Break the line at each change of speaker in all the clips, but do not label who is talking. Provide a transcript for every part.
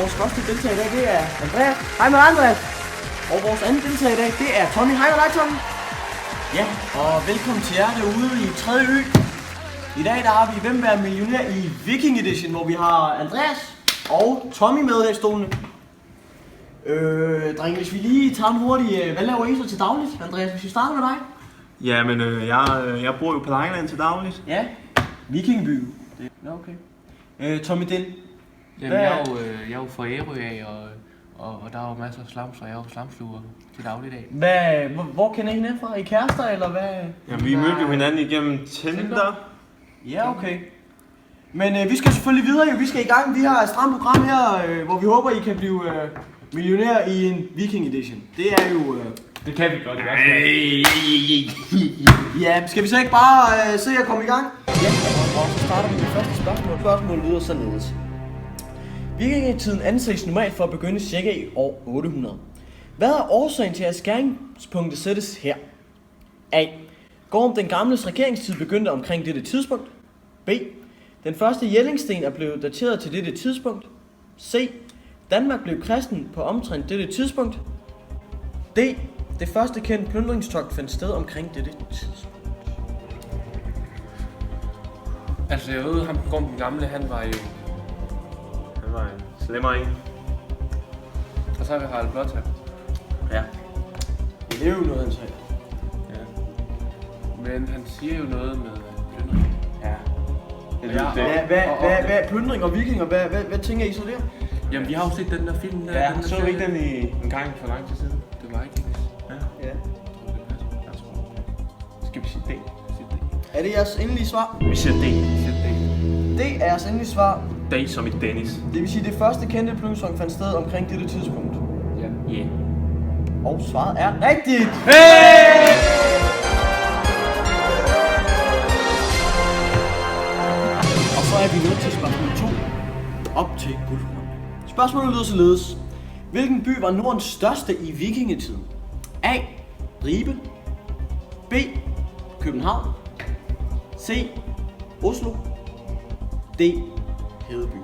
vores første deltager i dag, det er Andreas. Hej med dig, Andreas. Og vores anden deltager i dag, det er Tommy. Hej med dig, Tommy. Ja, og velkommen til jer derude i 3. ø. I dag der har vi Hvem vil være millionær i Viking Edition, hvor vi har Andreas og Tommy med her i stolene. Drenge, hvis vi lige tager en hurtig, hvad laver I så til dagligt? Andreas, hvis vi starter med dig.
Ja, men jeg bor jo på Langeland til dagligt.
Ja, Vikingby. Det er okay. Tommy Dill.
Jamen, jeg er jo fra Ærø af, og der er jo masser af slams, og jeg er jo slamsluger til dagligdag.
Hvor kender I hinanden fra? I kærester, eller hvad?
Jamen, vi mødte jo hinanden igennem Tinder.
Ja, okay. Men vi skal selvfølgelig videre, jo. Vi skal i gang. Vi har et stramt program her, hvor vi håber, I kan blive millionær i en Viking Edition. Det er jo...
Det kan vi godt, det
Ja, skal vi så ikke bare se at komme i gang? Ja, og så starter vi med det første spørgsmål. Spørgsmålet lyder således. Vikingetiden anses normalt for at begynde cirka i år 800. Hvad er årsagen til, at skæringspunktet sættes her? A. Gorm den gamles regeringstid begyndte omkring dette tidspunkt. B. Den første Jellingsten er blevet dateret til dette tidspunkt. C. Danmark blev kristen på omtrent dette tidspunkt. D. Det første kendte plyndringstogt fandt sted omkring dette tidspunkt.
Altså, jeg ved, ham Gorm den gamle, han var en
Slemmer en.
Og så har vi Harald Blåtand.
Ja. Det er jo noget, han sagde.
Ja. Men han siger jo noget med plyndring.
Ja.
Hvad plyndring og vikinger, hvad tænker I så der?
Jamen, vi har jo set den der film der.
Ja, så ikke den i en gang for lang tid siden.
Det var ikke.
Ja.
Jeg tror.
Skal vi sige D?
Er det jeres endelige svar?
Vi siger D.
Det er jeres endelige svar.
D som i Dennis.
Det vil sige, at det første kendte plyndringstogt fandt sted omkring dette tidspunkt.
Ja.
Yeah.
Og svaret er rigtigt!
Hey!
Og så er vi nået til spørgsmål 2. Op til guldhorn. Spørgsmålet lyder således. Hvilken by var Nordens største i vikingetiden? A. Ribe. B. København. C. Oslo. D. Hedeby.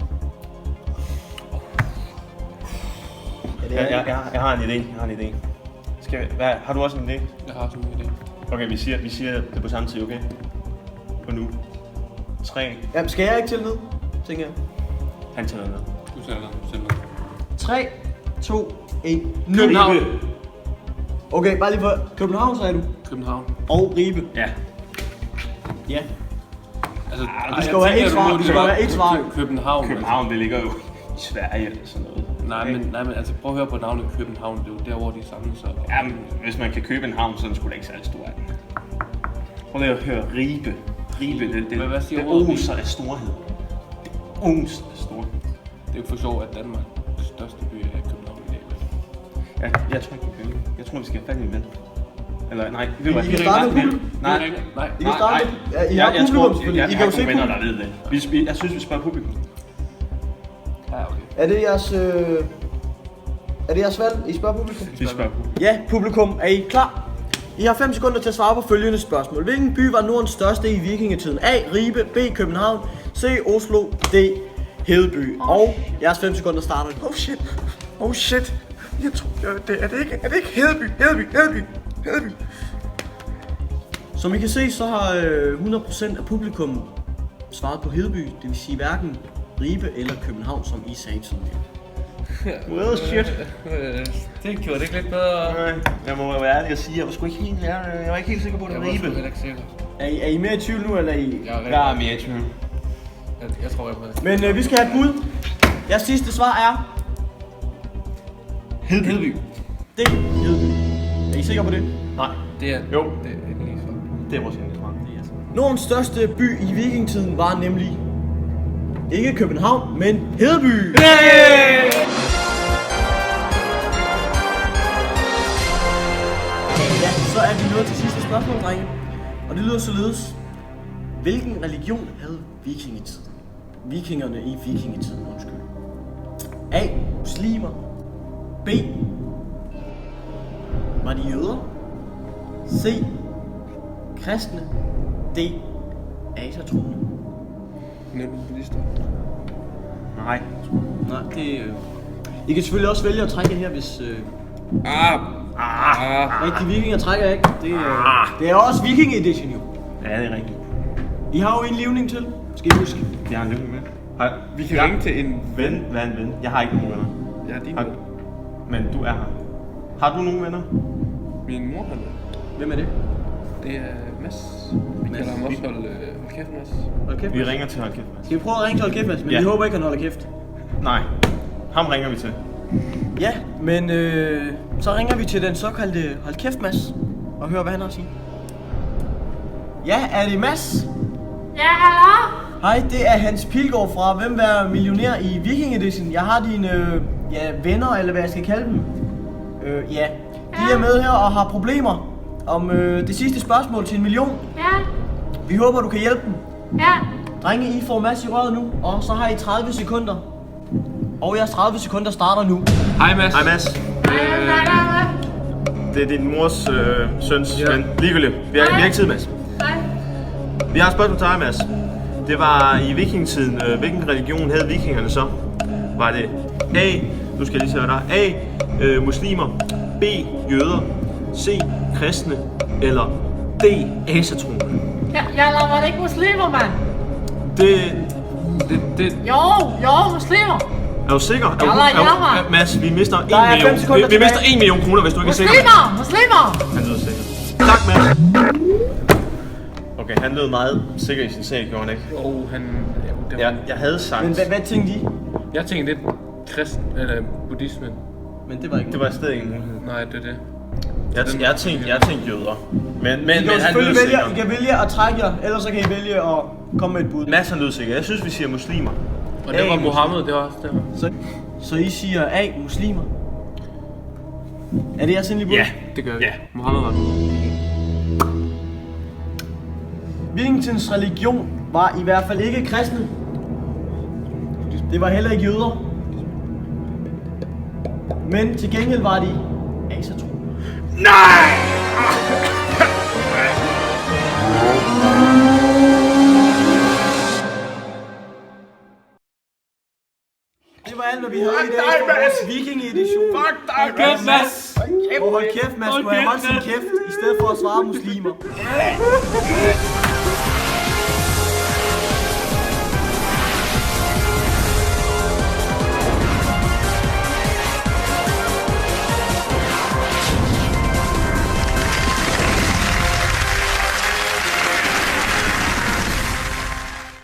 Jeg har en idé. Har du også en idé?
Jeg har sådan en idé.
Okay, vi siger det på samme tid, okay? På nu. 3.
Jamen, skal jeg ikke til ned, tænker jeg.
Han tæller ned.
Du sætter den.
3, 2, 1.
København.
Okay, bare lige for København, sagde du.
København.
Og Ribe.
Ja.
Ja.
Altså,
du skal jo have et svar. Du skal jo have et svar.
København.
Det ligger jo i Sverige eller sådan noget.
Nej, men altså prøv at høre på navnet København. Det er jo der, hvor de samles.
Ja, men hvis man kan købe en havn, så er den sgu da ikke særlig stor af den. Prøv lige at høre Ribe. Det oser af storhed. Det oser af storhed.
Det er jo for sjovt, at Danmarks største by er København i dag.
Jeg tror ikke, vi kan. Jeg tror, vi skal have fat i en ven. Eller nej,
I kan starte med publikum.
Nej.
I kan starte med. I har publikum, selvfølgelig. I kan jo se
venner,
publikum.
der ved det. Jeg synes, vi spørger publikum.
Ja, okay.
Er det jeres valg? I spørger publikum?
Vi spørger publikum.
Ja, publikum. Er I klar? I har 5 sekunder til at svare på følgende spørgsmål. Hvilken by var Nordens største i vikingetiden? A. Ribe. B. København. C. Oslo. D. Hedeby. Og jeres 5 sekunder starter.
Oh shit. Jeg tror, er det ikke Hedeby?
Som I kan se, så har 100% af publikum svaret på Hedeby. Det vil sige hverken Ribe eller København, som I sagde tidligere.
Well shit.
Det gjorde det ikke lidt bedre.
Nej, jeg må være ærlig at sige, jeg var ikke helt sikker på, at det var Ribe.
Er I mere i tvivl nu, eller er I?
Jeg er mere i tvivl.
Jeg tror, jeg er med.
Men vi skal have et bud. Jeres sidste svar er?
Hedeby.
Det er Hedeby. Er I sikre på det?
Nej.
Det er
Jo.
Det er endelig svar.
Det er vores endelige svar.
Nordens største by i vikingetiden var nemlig ikke København, men Hedeby.
Yeah!
Ja, så er vi nået til sidste spørgsmål, drenge. Og det lyder således. Hvilken religion havde vikingerne i vikingetiden? A. Muslimer. B. Var de jøder? C. Kristne. D. Asatroende.
Nævnte minister.
Nej.
Nej, det I kan selvfølgelig også vælge at trække her, hvis... Rigtig vikinger trækker ikke. Det er også Viking Edition jo.
Ja, det er rigtigt.
I har jo en livning til, skal I huske.
Jeg har en livning med.
Vi kan ringe til en
Ven, hvad er en ven? Jeg har ikke nogen venner.
Ja, din ven.
Men du er her. Har du nogen venner?
Min mor har det.
Hvem er det?
Det er Mads. Vi kalder ham også hold kæft, Mads.
Hold kæft.
Vi ringer til Hold Kæft, Mads.
Skal vi prøve at ringe til Hold Kæft, Mads? Men
Ja.
vi håber ikke, han holder kæft.
Nej, ham ringer vi til.
Ja, men så ringer vi til den såkaldte Hold Kæft, Mads. Og hører, hvad han har at sige. Ja, er det Mads?
Ja, hallo?
Hej, det er Hans Pilgaard fra Hvem er millionær i Viking Edition. Jeg har dine venner, eller hvad jeg skal kalde dem. Ja, de er med her og har problemer om det sidste spørgsmål til 1 million.
Ja,
Vi håber, du kan hjælpe dem.
ja.
Drenge, I får Mads i røret nu, og så har I 30 sekunder. Og jeres 30 sekunder starter nu.
Hej Mads.
Hej Mads.
Hej, hvad snakker du med?
Det er din mors søns ven. Ligegyldigt. Vi har ikke tid, Mads.
Hej.
Vi har et spørgsmål til dig, Mads. Det var i vikingetiden. Hvilken religion havde vikingerne så? Var det A, nu skal jeg lige sige dig, A, muslimer, B, jøder, C, kristne, eller D, asatroende?
Jeg var det ikke muslimer, mand.
Det
Jo, muslimer.
er du sikker?
Jammer.
Mads, vi mister 1
Der er 5
million.
sekunder
Vi mister
tilbage.
1 million kroner, hvis du ikke er sikker.
Muslimer.
Han lyder sikker. Tak, Mads. Okay, han lød meget sikker i sin sag, gjorde han ikke?
Og han... Ja, det var,
Jeg havde sagt...
Men hvad tænkte I?
jeg tænkte lidt kristen, eller buddhismen.
Men det var ikke.
Det var stadig ingen mulighed.
Nej, det er det.
Jeg tænkte jøder. Men
I kan jo
han lød
selvfølgelig vælge,
sikker.
I kan vælge at trække jer, ellers så kan I vælge at komme med et bud.
Mads han lød sikker. Jeg synes, vi siger muslimer.
Og det var Mohammed, det var også det.
Så I siger A, muslimer. Er det jeres endelige bud?
Ja.
Det gør vi.
Ja.
Mohammed var
Vikingens religion var i hvert fald ikke kristne. Det var heller ikke jøder. Men til gengæld var de asatro.
Nej!
Det var alt, hvad vi havde i dag for vores Viking Edition.
Fuck dig, Mads!
Hold kæft, Mads. Du har holdt sin kæft, i stedet for at svare muslimer.